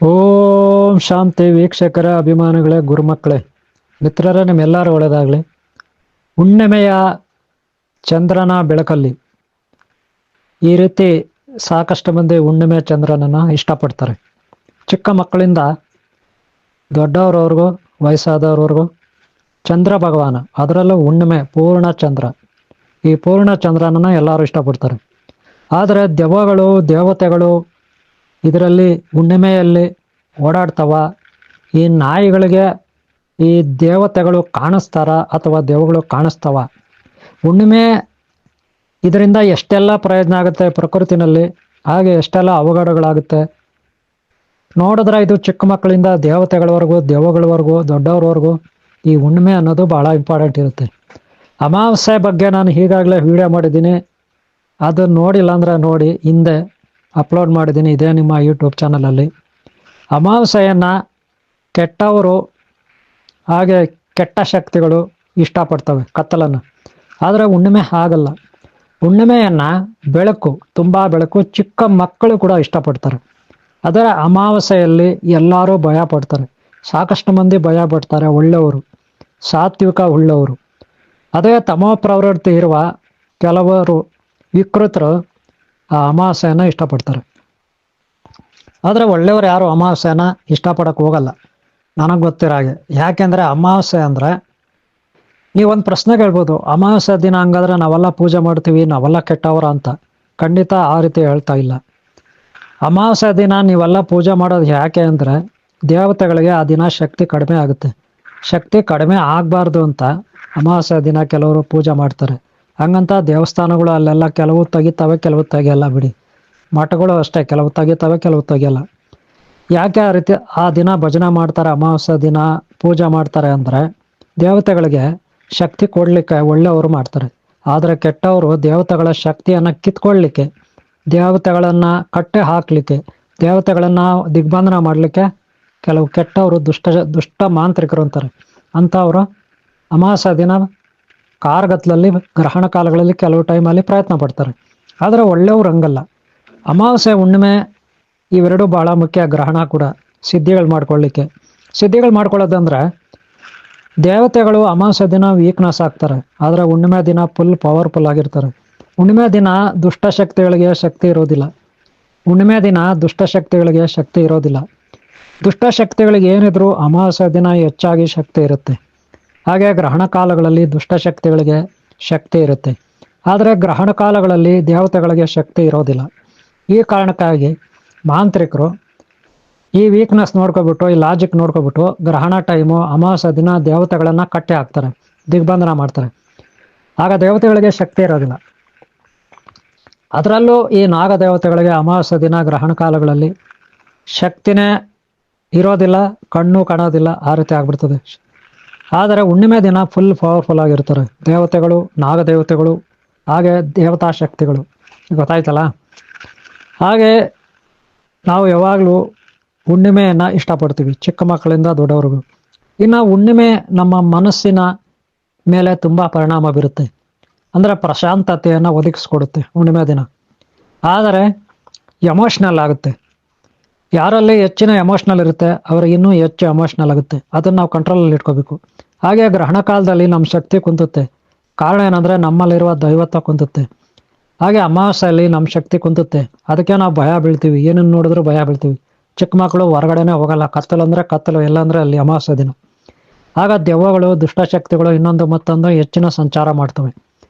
ಓಂ ಶಾಂತಿ ವೀಕ್ಷಕರ ಅಭಿಮಾನಿಗಳೇ ಗುರುಮಕ್ಕಳೇ ಮಿತ್ರರೇ ನಿಮ್ಮೆಲ್ಲರೂ ಒಳ್ಳೆಯದಾಗಲಿ. ಹುಣ್ಣಿಮೆಯ ಚಂದ್ರನ ಬೆಳಕಲ್ಲಿ ಈ ರೀತಿ ಸಾಕಷ್ಟು ಮಂದಿ ಹುಣ್ಣಿಮೆ ಚಂದ್ರನನ್ನು ಇಷ್ಟಪಡ್ತಾರೆ. ಚಿಕ್ಕ ಮಕ್ಕಳಿಂದ ದೊಡ್ಡವರವ್ರಿಗೂ ವಯಸ್ಸಾದವ್ರವ್ರಿಗೂ ಚಂದ್ರ ಭಗವಾನ, ಅದರಲ್ಲೂ ಹುಣ್ಣಿಮೆ ಪೂರ್ಣ ಚಂದ್ರ, ಈ ಪೂರ್ಣ ಚಂದ್ರನನ್ನು ಎಲ್ಲರೂ ಇಷ್ಟಪಡ್ತಾರೆ. ಆದರೆ ದೆವ್ವಗಳು ದೇವತೆಗಳು ಇದರಲ್ಲಿ ಹುಣ್ಣಿಮೆಯಲ್ಲಿ ಓಡಾಡ್ತವ. ಈ ನಾಯಿಗಳಿಗೆ ಈ ದೇವತೆಗಳು ಕಾಣಿಸ್ತಾರ ಅಥವಾ ದೆವ್ವಗಳು ಕಾಣಿಸ್ತವ? ಹುಣ್ಣಿಮೆ ಇದರಿಂದ ಎಷ್ಟೆಲ್ಲ ಪ್ರಯೋಜನ ಆಗುತ್ತೆ ಪ್ರಕೃತಿನಲ್ಲಿ, ಹಾಗೆ ಎಷ್ಟೆಲ್ಲ ಅವಘಡಗಳಾಗುತ್ತೆ ನೋಡಿದ್ರೆ. ಇದು ಚಿಕ್ಕ ಮಕ್ಕಳಿಂದ ದೇವತೆಗಳವರೆಗೂ ದೆವ್ವಗಳವರೆಗೂ ದೊಡ್ಡವ್ರವರೆಗೂ ಈ ಹುಣ್ಣಿಮೆ ಅನ್ನೋದು ಭಾಳ ಇಂಪಾರ್ಟೆಂಟ್ ಇರುತ್ತೆ. ಅಮಾವಾಸ್ಯೆ ಬಗ್ಗೆ ನಾನು ಈಗಾಗಲೇ ವಿಡಿಯೋ ಮಾಡಿದ್ದೀನಿ, ಅದನ್ನು ನೋಡಿಲ್ಲ ಅಂದರೆ ನೋಡಿ, ಹಿಂದೆ ಅಪ್ಲೋಡ್ ಮಾಡಿದ್ದೀನಿ ಇದೇ ನಿಮ್ಮ ಯೂಟ್ಯೂಬ್ ಚಾನಲಲ್ಲಿ. ಅಮಾವಾಸ್ಯೆಯನ್ನು ಕೆಟ್ಟವರು ಹಾಗೆ ಕೆಟ್ಟ ಶಕ್ತಿಗಳು ಇಷ್ಟಪಡ್ತವೆ, ಕತ್ತಲನ್ನು. ಆದರೆ ಹುಣ್ಣಿಮೆ ಹಾಗಲ್ಲ. ಹುಣ್ಣಿಮೆಯನ್ನು ಬೆಳಕು, ತುಂಬ ಬೆಳಕು, ಚಿಕ್ಕ ಮಕ್ಕಳು ಕೂಡ ಇಷ್ಟಪಡ್ತಾರೆ. ಅದರ ಅಮಾವಾಸ್ಯೆಯಲ್ಲಿ ಎಲ್ಲರೂ ಭಯ ಪಡ್ತಾರೆ, ಸಾಕಷ್ಟು ಮಂದಿ ಭಯ ಪಡ್ತಾರೆ. ಒಳ್ಳೆಯವರು, ಸಾತ್ವಿಕ ಉಳ್ಳವರು. ಅದೇ ತಮೋ ಪ್ರವೃತ್ತಿ ಇರುವ ಕೆಲವರು ವಿಕೃತರು ಆ ಅಮಾವಾಸ್ಯೆಯನ್ನು ಇಷ್ಟಪಡ್ತಾರೆ. ಆದರೆ ಒಳ್ಳೆಯವರು ಯಾರು ಅಮಾವಾಸ್ಯೆನ ಇಷ್ಟಪಡಕ್ಕೆ ಹೋಗಲ್ಲ, ನನಗೆ ಗೊತ್ತಿರೋ ಹಾಗೆ. ಯಾಕೆಂದರೆ ಅಮಾವಾಸ್ಯೆ ಅಂದರೆ ನೀವೊಂದು ಪ್ರಶ್ನೆ ಕೇಳ್ಬೋದು, ಅಮಾವಾಸ್ಯೆ ದಿನ ಹಂಗಾದ್ರೆ ನಾವೆಲ್ಲ ಪೂಜೆ ಮಾಡ್ತೀವಿ, ನಾವೆಲ್ಲ ಕೆಟ್ಟವರ ಅಂತ. ಖಂಡಿತ ಆ ರೀತಿ ಹೇಳ್ತಾ ಇಲ್ಲ. ಅಮಾವಾಸ್ಯೆ ದಿನ ನೀವೆಲ್ಲ ಪೂಜೆ ಮಾಡೋದು ಯಾಕೆ ಅಂದರೆ ದೇವತೆಗಳಿಗೆ ಆ ದಿನ ಶಕ್ತಿ ಕಡಿಮೆ ಆಗುತ್ತೆ. ಶಕ್ತಿ ಕಡಿಮೆ ಆಗಬಾರ್ದು ಅಂತ ಅಮಾವಾಸ್ಯೆ ದಿನ ಕೆಲವರು ಪೂಜೆ ಮಾಡ್ತಾರೆ. ಹಂಗಂತ ದೇವಸ್ಥಾನಗಳು ಅಲ್ಲೆಲ್ಲ ಕೆಲವು ತೆಗಿತವೆ, ಕೆಲವು ತೆಗಿಯಲ್ಲ ಬಿಡಿ. ಮಠಗಳು ಅಷ್ಟೇ, ಕೆಲವು ತೆಗಿತವೆ, ಕೆಲವು ತೆಗಿಯಲ್ಲ. ಯಾಕೆ ಆ ರೀತಿ ಆ ದಿನ ಭಜನೆ ಮಾಡ್ತಾರೆ, ಅಮಾವಾಸ್ಯೆ ದಿನ ಪೂಜೆ ಮಾಡ್ತಾರೆ ಅಂದರೆ ದೇವತೆಗಳಿಗೆ ಶಕ್ತಿ ಕೊಡಲಿಕ್ಕೆ ಒಳ್ಳೆಯವರು ಮಾಡ್ತಾರೆ. ಆದರೆ ಕೆಟ್ಟವರು ದೇವತೆಗಳ ಶಕ್ತಿಯನ್ನು ಕಿತ್ಕೊಳ್ಳಿಕ್ಕೆ, ದೇವತೆಗಳನ್ನು ಕಟ್ಟೆ ಹಾಕಲಿಕ್ಕೆ, ದೇವತೆಗಳನ್ನು ದಿಗ್ಬಂಧನ ಮಾಡಲಿಕ್ಕೆ ಕೆಲವು ಕೆಟ್ಟವರು ದುಷ್ಟ ಮಾಂತ್ರಿಕರು ಅಂತಾರೆ. ಅಂಥವರು ಅಮಾವಾಸ್ಯೆ ದಿನ ಕಾರ್ಗತ್ತಲಲ್ಲಿ ಗ್ರಹಣ ಕಾಲಗಳಲ್ಲಿ ಕೆಲವು ಟೈಮಲ್ಲಿ ಪ್ರಯತ್ನ ಪಡ್ತಾರೆ. ಆದರೆ ಒಳ್ಳೆಯವ್ರು ಹಂಗಲ್ಲ. ಅಮಾವಾಸ್ಯೆ ಹುಣ್ಣಿಮೆ ಇವೆರಡೂ ಭಾಳ ಮುಖ್ಯ. ಗ್ರಹಣ ಕೂಡ ಸಿದ್ಧಿಗಳು ಮಾಡ್ಕೊಳ್ಳಿಕ್ಕೆ. ಸಿದ್ಧಿಗಳು ಮಾಡ್ಕೊಳ್ಳೋದಂದ್ರೆ ದೇವತೆಗಳು ಅಮಾವಾಸ್ಯೆ ದಿನ ವೀಕ್ನೆಸ್ ಆಗ್ತಾರೆ, ಆದರೆ ಹುಣ್ಣಿಮೆ ದಿನ ಫುಲ್ ಪವರ್ಫುಲ್ ಆಗಿರ್ತಾರೆ. ಹುಣ್ಣಿಮೆ ದಿನ ದುಷ್ಟಶಕ್ತಿಗಳಿಗೆ ಶಕ್ತಿ ಇರೋದಿಲ್ಲ. ಹುಣ್ಣಿಮೆ ದಿನ ದುಷ್ಟಶಕ್ತಿಗಳಿಗೆ ಶಕ್ತಿ ಇರೋದಿಲ್ಲ. ದುಷ್ಟಶಕ್ತಿಗಳಿಗೆ ಏನಿದ್ರು ಅಮಾವಾಸ್ಯೆ ದಿನ ಹೆಚ್ಚಾಗಿ ಶಕ್ತಿ ಇರುತ್ತೆ. ಹಾಗೆ ಗ್ರಹಣ ಕಾಲಗಳಲ್ಲಿ ದುಷ್ಟಶಕ್ತಿಗಳಿಗೆ ಶಕ್ತಿ ಇರುತ್ತೆ, ಆದರೆ ಗ್ರಹಣ ಕಾಲಗಳಲ್ಲಿ ದೇವತೆಗಳಿಗೆ ಶಕ್ತಿ ಇರೋದಿಲ್ಲ. ಈ ಕಾರಣಕ್ಕಾಗಿ ಮಾಂತ್ರಿಕರು ಈ ವೀಕ್ನೆಸ್ ನೋಡ್ಕೊಬಿಟ್ಟು, ಈ ಲಾಜಿಕ್ ನೋಡ್ಕೊಬಿಟ್ಟು ಗ್ರಹಣ ಟೈಮು ಅಮಾವಾಸ್ಯೆ ದಿನ ದೇವತೆಗಳನ್ನು ಕಟ್ಟಿ ಹಾಕ್ತಾರೆ, ದಿಗ್ಬಂಧನ ಮಾಡ್ತಾರೆ. ಆಗ ದೇವತೆಗಳಿಗೆ ಶಕ್ತಿ ಇರೋದಿಲ್ಲ. ಅದರಲ್ಲೂ ಈ ನಾಗದೇವತೆಗಳಿಗೆ ಅಮಾವಾಸ್ಯೆ ದಿನ ಗ್ರಹಣ ಕಾಲಗಳಲ್ಲಿ ಶಕ್ತಿನೇ ಇರೋದಿಲ್ಲ, ಕಣ್ಣು ಕಾಣೋದಿಲ್ಲ, ಆ ರೀತಿ ಆಗ್ಬಿಡ್ತದೆ. ಆದರೆ ಹುಣ್ಣಿಮೆ ದಿನ ಫುಲ್ ಪವರ್ಫುಲ್ ಆಗಿರ್ತಾರೆ ದೇವತೆಗಳು, ನಾಗದೇವತೆಗಳು, ಹಾಗೆ ದೇವತಾ ಶಕ್ತಿಗಳು. ಗೊತ್ತಾಯ್ತಲ್ಲ? ಹಾಗೆ ನಾವು ಯಾವಾಗಲೂ ಹುಣ್ಣಿಮೆಯನ್ನು ಇಷ್ಟಪಡ್ತೀವಿ, ಚಿಕ್ಕ ಮಕ್ಕಳಿಂದ ದೊಡ್ಡವ್ರಿಗೂ. ಇನ್ನು ಹುಣ್ಣಿಮೆ ನಮ್ಮ ಮನಸ್ಸಿನ ಮೇಲೆ ತುಂಬ ಪರಿಣಾಮ ಬೀರುತ್ತೆ. ಅಂದರೆ ಪ್ರಶಾಂತತೆಯನ್ನು ಒದಗಿಸ್ಕೊಡುತ್ತೆ ಹುಣ್ಣಿಮೆ ದಿನ. ಆದರೆ ಎಮೋಷ್ನಲ್ ಆಗುತ್ತೆ. ಯಾರಲ್ಲಿ ಹೆಚ್ಚಿನ ಎಮೋಷ್ನಲ್ ಇರುತ್ತೆ ಅವ್ರಿಗೆ ಇನ್ನೂ ಹೆಚ್ಚು ಎಮೋಷ್ನಲ್ ಆಗುತ್ತೆ. ಅದನ್ನು ನಾವು ಕಂಟ್ರೋಲಲ್ಲಿ ಇಟ್ಕೋಬೇಕು. ಹಾಗೆ ಗ್ರಹಣ ಕಾಲದಲ್ಲಿ ನಮ್ಮ ಶಕ್ತಿ ಕುಂತುತ್ತೆ. ಕಾರಣ ಏನಂದರೆ ನಮ್ಮಲ್ಲಿರುವ ದೈವತ್ವ ಕುಂತುತ್ತೆ. ಹಾಗೆ ಅಮಾವಾಸ್ಯೆಯಲ್ಲಿ ನಮ್ಮ ಶಕ್ತಿ ಕುಂತುತ್ತೆ. ಅದಕ್ಕೆ ನಾವು ಭಯ ಬೀಳ್ತೀವಿ, ಏನನ್ನು ನೋಡಿದ್ರೂ ಭಯ ಬೀಳ್ತೀವಿ. ಚಿಕ್ಕ ಮಕ್ಕಳು ಹೊರಗಡೆನೇ ಹೋಗಲ್ಲ, ಕತ್ತಲು ಅಂದರೆ ಕತ್ತಲು, ಎಲ್ಲಂದರೆ ಅಲ್ಲಿ ಅಮಾವಾಸ್ಯೆ ದಿನ. ಆಗ ದೆವ್ವಗಳು, ದುಷ್ಟಶಕ್ತಿಗಳು ಇನ್ನೊಂದು ಮತ್ತೊಂದು ಹೆಚ್ಚಿನ ಸಂಚಾರ ಮಾಡ್ತವೆ.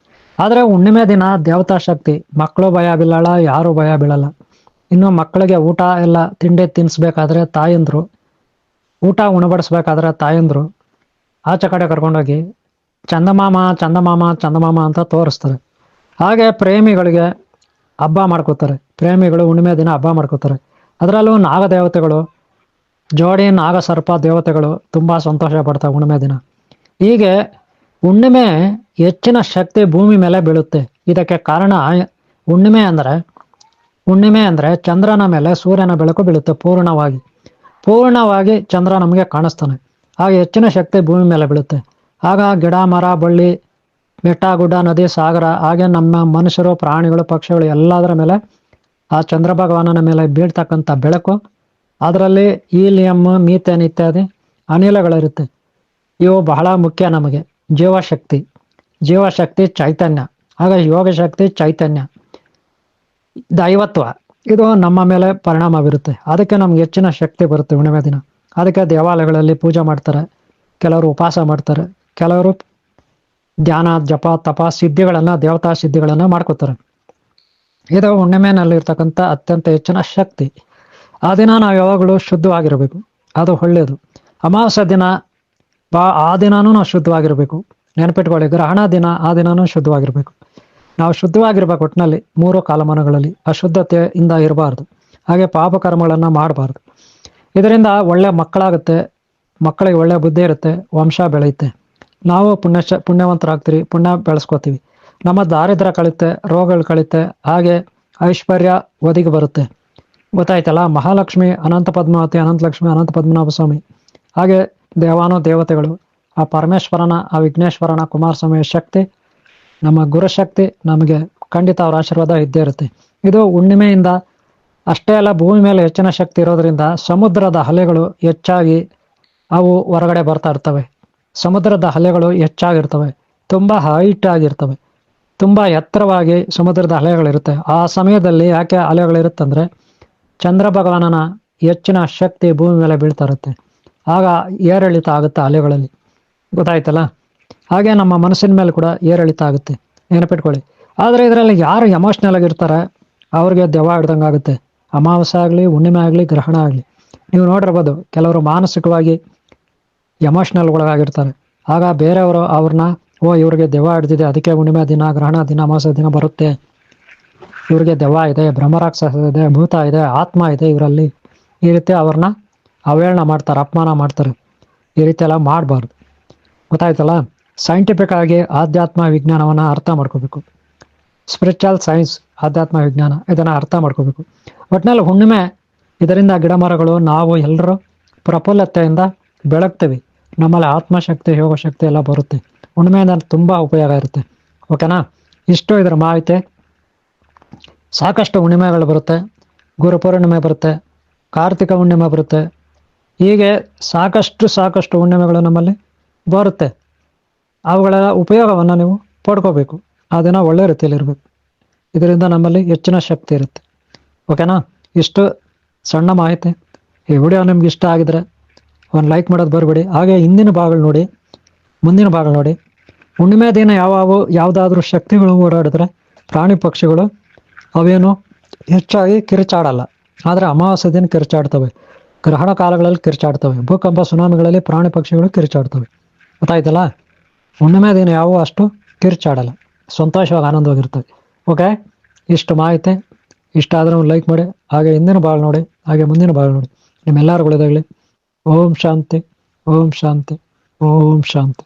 ಆದರೆ ಹುಣ್ಣಿಮೆ ದಿನ ದೇವತಾ ಶಕ್ತಿ, ಮಕ್ಕಳು ಭಯ ಬೀಳಲ್ಲ, ಯಾರೂ ಭಯ ಬೀಳಲ್ಲ. ಇನ್ನು ಮಕ್ಕಳಿಗೆ ಊಟ ಎಲ್ಲ ತಿಂಡಿ ತಿನ್ನಿಸ್ಬೇಕಾದ್ರೆ ತಾಯಂದರು, ಊಟ ಉಣಬಡಿಸ್ಬೇಕಾದ್ರೆ ತಾಯಂದರು ಆಚೆ ಕಡೆ ಕರ್ಕೊಂಡೋಗಿ ಚಂದಮಾಮ ಚಂದಮಾಮ ಚಂದಮಾಮ ಅಂತ ತೋರಿಸ್ತಾರೆ. ಹಾಗೆ ಪ್ರೇಮಿಗಳಿಗೆ ಹಬ್ಬ ಮಾಡ್ಕೋತಾರೆ. ಪ್ರೇಮಿಗಳು ಹುಣ್ಣಿಮೆ ದಿನ ಹಬ್ಬ ಮಾಡ್ಕೋತಾರೆ. ಅದರಲ್ಲೂ ನಾಗದೇವತೆಗಳು, ಜೋಡಿ ನಾಗ ಸರ್ಪ ದೇವತೆಗಳು ತುಂಬ ಸಂತೋಷ ಪಡ್ತಾರೆ ಹುಣ್ಣಿಮೆ ದಿನ. ಹೀಗೆ ಹುಣ್ಣಿಮೆ ಹೆಚ್ಚಿನ ಶಕ್ತಿ ಭೂಮಿ ಮೇಲೆ ಬೀಳುತ್ತೆ. ಇದಕ್ಕೆ ಕಾರಣ ಹುಣ್ಣಿಮೆ ಅಂದರೆ ಚಂದ್ರನ ಮೇಲೆ ಸೂರ್ಯನ ಬೆಳಕು ಬೀಳುತ್ತೆ. ಪೂರ್ಣವಾಗಿ ಚಂದ್ರ ನಮಗೆ ಕಾಣಿಸ್ತಾನೆ. ಹಾಗೆ ಹೆಚ್ಚಿನ ಶಕ್ತಿ ಭೂಮಿ ಮೇಲೆ ಬೀಳುತ್ತೆ. ಆಗ ಗಿಡ ಮರ ಬಳ್ಳಿ ಬೆಟ್ಟ ಗುಡ್ಡ ನದಿ ಸಾಗರ ಹಾಗೆ ನಮ್ಮ ಮನುಷ್ಯರು ಪ್ರಾಣಿಗಳು ಪಕ್ಷಿಗಳು ಎಲ್ಲದರ ಮೇಲೆ ಆ ಚಂದ್ರ ಭಗವಾನನ ಮೇಲೆ ಬೀಳ್ತಕ್ಕಂಥ ಬೆಳಕು ಅದರಲ್ಲಿ ಹೀಲಿಯಂ, ಮೀಥೇನ್ ಇತ್ಯಾದಿ ಅನಿಲಗಳಿರುತ್ತೆ. ಇವು ಬಹಳ ಮುಖ್ಯ ನಮಗೆ. ಜೀವಶಕ್ತಿ, ಜೀವಶಕ್ತಿ ಚೈತನ್ಯ, ಆಗ ಯೋಗ ಶಕ್ತಿ ಚೈತನ್ಯ, ದೈವತ್ವ ಇದು ನಮ್ಮ ಮೇಲೆ ಪರಿಣಾಮ ಬೀರುತ್ತೆ. ಅದಕ್ಕೆ ನಮ್ಗೆ ಹೆಚ್ಚಿನ ಶಕ್ತಿ ಬರುತ್ತೆ ಹುಣ್ಣಿಮೆ ದಿನ. ಅದಕ್ಕೆ ದೇವಾಲಯಗಳಲ್ಲಿ ಪೂಜೆ ಮಾಡ್ತಾರೆ, ಕೆಲವರು ಉಪವಾಸ ಮಾಡ್ತಾರೆ, ಕೆಲವರು ಧ್ಯಾನ, ಜಪ, ತಪ ಸಿದ್ಧಿಗಳನ್ನ, ದೇವತಾ ಸಿದ್ಧಿಗಳನ್ನ ಮಾಡ್ಕೋತಾರೆ. ಇದು ಹುಣ್ಣಿಮೆನಲ್ಲಿರ್ತಕ್ಕಂಥ ಅತ್ಯಂತ ಹೆಚ್ಚಿನ ಶಕ್ತಿ. ಆ ದಿನ ನಾವು ಯಾವಾಗಲೂ ಶುದ್ಧವಾಗಿರಬೇಕು, ಅದು ಒಳ್ಳೆಯದು. ಅಮಾವಾಸ್ಯ ದಿನ ಆ ದಿನಾನೂ ನಾವು ಶುದ್ಧವಾಗಿರಬೇಕು. ನೆನಪಿಟ್ಕೊಳ್ಳಿ, ಗ್ರಹಣ ದಿನ ಆ ದಿನಾನೂ ಶುದ್ಧವಾಗಿರಬೇಕು. ನಾವು ಶುದ್ಧವಾಗಿರ್ಬೇಕು. ಒಟ್ಟಿನಲ್ಲಿ 3 ಕಾಲಮಾನಗಳಲ್ಲಿ ಅಶುದ್ಧತೆಯಿಂದ ಇರಬಾರ್ದು. ಹಾಗೆ ಪಾಪಕರ್ಮಗಳನ್ನು ಮಾಡಬಾರ್ದು. ಇದರಿಂದ ಒಳ್ಳೆ ಮಕ್ಕಳಾಗುತ್ತೆ, ಮಕ್ಕಳಿಗೆ ಒಳ್ಳೆ ಬುದ್ಧಿ ಇರುತ್ತೆ, ವಂಶ ಬೆಳೆಯುತ್ತೆ, ನಾವು ಪುಣ್ಯವಂತರಾಗ್ತೀವಿ, ಪುಣ್ಯ ಬೆಳೆಸ್ಕೋತೀವಿ, ನಮ್ಮ ದಾರಿದ್ರ್ಯ ಕಳೀತೆ, ರೋಗಗಳು ಕಳೀತೆ, ಹಾಗೆ ಐಶ್ವರ್ಯ ಒದಗಿ ಬರುತ್ತೆ. ಗೊತ್ತಾಯ್ತಲ್ಲ. ಮಹಾಲಕ್ಷ್ಮಿ, ಅನಂತ ಪದ್ಮಾವತಿ, ಅನಂತಲಕ್ಷ್ಮಿ, ಅನಂತ ಪದ್ಮನಾಭ ಸ್ವಾಮಿ, ಹಾಗೆ ದೇವಾನು ದೇವತೆಗಳು, ಆ ಪರಮೇಶ್ವರನ, ಆ ವಿಘ್ನೇಶ್ವರನ, ಕುಮಾರಸ್ವಾಮಿಯ ಶಕ್ತಿ, ನಮ್ಮ ಗುರುಶಕ್ತಿ ನಮಗೆ ಖಂಡಿತ ಅವರ ಆಶೀರ್ವಾದ ಇದ್ದೇ ಇರುತ್ತೆ. ಇದು ಹುಣ್ಣಿಮೆಯಿಂದ ಅಷ್ಟೇ ಅಲ್ಲ, ಭೂಮಿ ಮೇಲೆ ಹೆಚ್ಚಿನ ಶಕ್ತಿ ಇರೋದ್ರಿಂದ ಸಮುದ್ರದ ಅಲೆಗಳು ಹೆಚ್ಚಾಗಿ ಅವು ಹೊರಗಡೆ ಬರ್ತಾ ಇರ್ತವೆ. ಸಮುದ್ರದ ಅಲೆಗಳು ಹೆಚ್ಚಾಗಿರ್ತವೆ, ತುಂಬ ಹೈಟ್ ಆಗಿರ್ತವೆ, ತುಂಬ ಎತ್ತರವಾಗಿ ಸಮುದ್ರದ ಅಲೆಗಳಿರುತ್ತೆ. ಆ ಸಮಯದಲ್ಲಿ ಯಾಕೆ ಅಲೆಗಳಿರುತ್ತಂದ್ರೆ ಚಂದ್ರ ಭಗವಾನನ ಹೆಚ್ಚಿನ ಶಕ್ತಿ ಭೂಮಿ ಮೇಲೆ ಬೀಳ್ತಾ ಇರುತ್ತೆ. ಆಗ ಏರಿಳಿತ ಆಗುತ್ತೆ ಅಲೆಗಳಲ್ಲಿ. ಗೊತ್ತಾಯ್ತಲ್ಲ. ಹಾಗೆ ನಮ್ಮ ಮನಸ್ಸಿನ ಮೇಲೆ ಕೂಡ ಏರಿಳಿತ ಆಗುತ್ತೆ, ನೆನಪಿಟ್ಕೊಳ್ಳಿ. ಆದರೆ ಇದರಲ್ಲಿ ಯಾರು ಎಮೋಷ್ನಲ್ ಆಗಿರ್ತಾರೆ ಅವ್ರಿಗೆ ದೆವ್ವ ಹಿಡ್ದಂಗೆ ಆಗುತ್ತೆ. ಅಮಾವಾಸ್ಯೆ ಆಗಲಿ, ಹುಣ್ಣಿಮೆ ಆಗಲಿ, ಗ್ರಹಣ ಆಗಲಿ, ನೀವು ನೋಡಿರ್ಬೋದು ಕೆಲವರು ಮಾನಸಿಕವಾಗಿ ಎಮೋಷ್ನಲ್ಗಳಾಗಿರ್ತಾರೆ. ಆಗ ಬೇರೆಯವರು ಅವ್ರನ್ನ, ಇವ್ರಿಗೆ ದೆವ್ವ ಹಿಡ್ದಿದೆ, ಅದಕ್ಕೆ ಹುಣ್ಣಿಮೆ ದಿನ, ಗ್ರಹಣ ದಿನ, ಅಮಾವಾಸ್ಯೆ ದಿನ ಬರುತ್ತೆ, ಇವ್ರಿಗೆ ದೆವ್ವ ಇದೆ, ಬ್ರಹ್ಮರಾಕ್ಷಸ ಇದೆ, ಭೂತ ಇದೆ, ಆತ್ಮ ಇದೆ ಇವರಲ್ಲಿ, ಈ ರೀತಿ ಅವ್ರನ್ನ ಅವೇಳನ ಮಾಡ್ತಾರೆ, ಅಪಮಾನ ಮಾಡ್ತಾರೆ. ಈ ರೀತಿ ಎಲ್ಲ ಮಾಡಬಾರ್ದು. ಗೊತ್ತಾಯ್ತಲ್ಲ. ಸೈಂಟಿಫಿಕ್ ಆಗಿ ಆಧ್ಯಾತ್ಮ ವಿಜ್ಞಾನವನ್ನು ಅರ್ಥ ಮಾಡ್ಕೋಬೇಕು. ಸ್ಪಿರಿಚುವಲ್ ಸೈನ್ಸ್, ಆಧ್ಯಾತ್ಮ ವಿಜ್ಞಾನ, ಇದನ್ನು ಅರ್ಥ ಮಾಡ್ಕೋಬೇಕು. ಒಟ್ಟಿನಲ್ಲಿ ಹುಣ್ಣಿಮೆ, ಇದರಿಂದ ಗಿಡ ಮರಗಳು, ನಾವು ಎಲ್ಲರೂ ಪ್ರಫುಲ್ಲತೆಯಿಂದ ಬೆಳಗ್ತೀವಿ. ನಮ್ಮಲ್ಲಿ ಆತ್ಮಶಕ್ತಿ, ಯೋಗಶಕ್ತಿ ಎಲ್ಲ ಬರುತ್ತೆ. ಹುಣ್ಣಿಮೆಯಿಂದ ತುಂಬ ಉಪಯೋಗ ಇರುತ್ತೆ. ಓಕೆನಾ. ಇಷ್ಟು ಇದರ ಮಾಹಿತಿ. ಸಾಕಷ್ಟು ಹುಣ್ಣಿಮೆಗಳು ಬರುತ್ತೆ. ಗುರುಪೂರ್ಣಿಮೆ ಬರುತ್ತೆ, ಕಾರ್ತಿಕ ಹುಣ್ಣಿಮೆ ಬರುತ್ತೆ, ಹೀಗೆ ಸಾಕಷ್ಟು ಹುಣ್ಣಿಮೆಗಳು ನಮ್ಮಲ್ಲಿ ಬರುತ್ತೆ. ಅವುಗಳ ಉಪಯೋಗವನ್ನು ನೀವು ಪಡ್ಕೋಬೇಕು. ಅದನ್ನು ಒಳ್ಳೆ ರೀತಿಯಲ್ಲಿ ಇರಬೇಕು. ಇದರಿಂದ ನಮ್ಮಲ್ಲಿ ಹೆಚ್ಚಿನ ಶಕ್ತಿ ಇರುತ್ತೆ. ಓಕೆನಾ. ಇಷ್ಟು ಸಣ್ಣ ಮಾಹಿತಿ. ಈ ವಿಡಿಯೋ ನಿಮ್ಗೆ ಇಷ್ಟ ಆಗಿದ್ರೆ ಒಂದು ಲೈಕ್ ಮಾಡೋದು ಬರಬೇಡಿ. ಹಾಗೆ ಹಿಂದಿನ ಭಾಗಗಳು ನೋಡಿ, ಮುಂದಿನ ಭಾಗಗಳು ನೋಡಿ. ಹುಣ್ಣಿಮೆ ದಿನ ಯಾವುದಾದ್ರೂ ಶಕ್ತಿಗಳು ಓಡಾಡಿದ್ರೆ, ಪ್ರಾಣಿ ಪಕ್ಷಿಗಳು ಅವೇನು ಹೆಚ್ಚಾಗಿ ಕಿರುಚಾಡಲ್ಲ. ಆದರೆ ಅಮಾವಾಸ್ಯೆ ದಿನ ಕಿರುಚಾಡ್ತವೆ, ಗ್ರಹಣ ಕಾಲಗಳಲ್ಲಿ ಕಿರುಚಾಡ್ತವೆ, ಭೂಕಂಪ ಸುನಾಮಿಗಳಲ್ಲಿ ಪ್ರಾಣಿ ಪಕ್ಷಿಗಳು ಕಿರುಚಾಡ್ತವೆ. ಗೊತ್ತಾಯ್ತಲ್ಲ. ಹುಣ್ಣಿಮೆ ದಿನ ಅಷ್ಟು ಕಿರುಚಾಡಲ್ಲ, ಸಂತೋಷವಾಗಿ ಆನಂದವಾಗಿರ್ತವೆ. ಓಕೆ. ಇಷ್ಟು ಮಾಹಿತಿ ಇಷ್ಟ ಆದರೆ ಒಂದು ಲೈಕ್ ಮಾಡಿ. ಹಾಗೆ ಹಿಂದಿನ ಭಾಗ ನೋಡಿ, ಹಾಗೆ ಮುಂದಿನ ಭಾಗ ನೋಡಿ. ನಿಮ್ಮೆಲ್ಲರೂ ಒಳ್ಳೆಯದಾಗಲಿ. ಓಂ ಶಾಂತಿ, ಓಂ ಶಾಂತಿ, ಓಂ ಶಾಂತಿ.